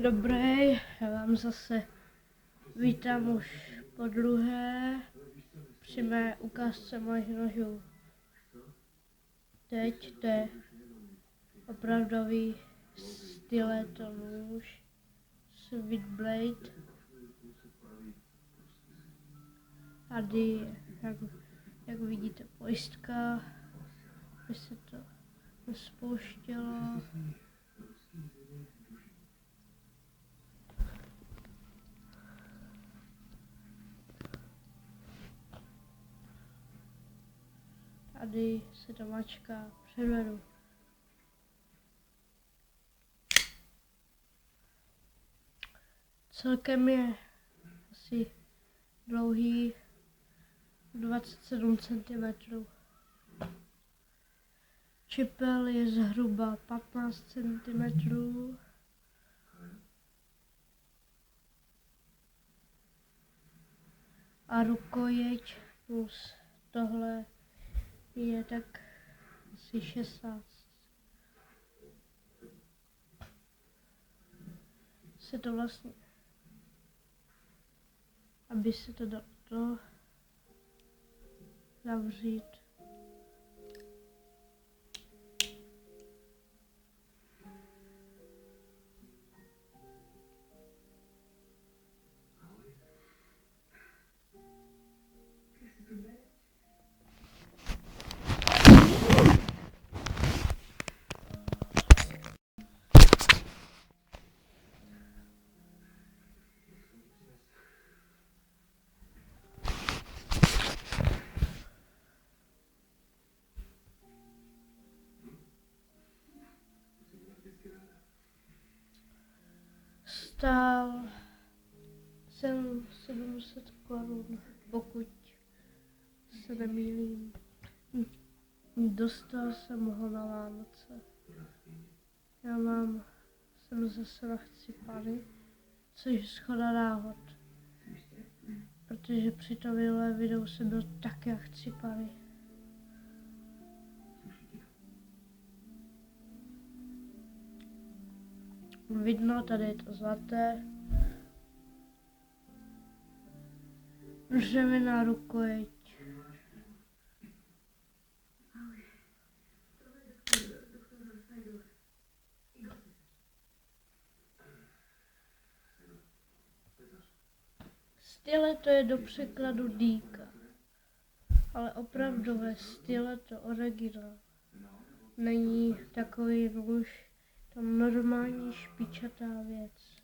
Dobrý, já vám zase vítám už po druhé při mé ukázce mojich nožů. Teď to je opravdový styleto nůž Switchblade. Tady, jak vidíte, pojistka, aby se to nespouštělo. Tady se to mačká, předvedu. Celkem je asi dlouhý 27 cm. Čepel je zhruba 15 cm. A rukojeť plus tohle je tak asi 16. Se to vlastně, aby se to dalo zavřít. Stál jsem 700 korun, pokud se nemýlím. Dostal jsem ho na Vánoce. Jsem zase na Chcípany, což shoda náhod. Protože při tom minulém videu jsem byl taky na Chcípany. Vidno, tady je to zlaté. Dřevěná rukojeť. Styleto je do překladu dýka, ale opravdové styleto originál. Není takový nůž, to normální špičatá věc.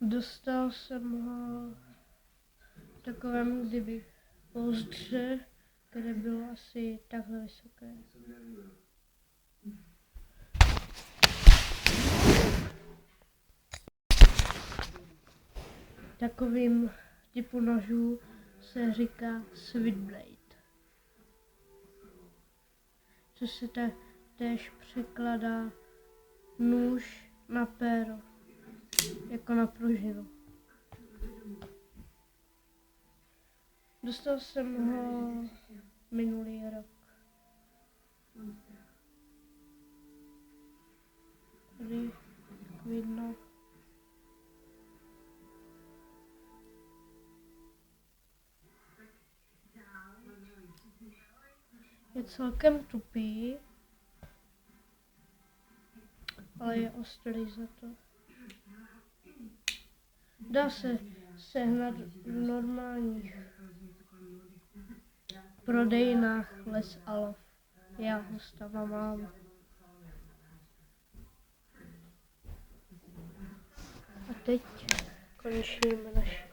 Dostal jsem ho v takovém kdyby pouzdře, které bylo asi takhle vysoké. Takovým typu nožů se říká Switchblade, což se též překladá nůž na péro, jako na pružinu. Dostal jsem ho minulý rok. Tady vidno. Je celkem tupý, ale je ostrý za to. Dá se sehnat v normálních prodejnách Les Alov. Já ho tam mám. A teď končíme naše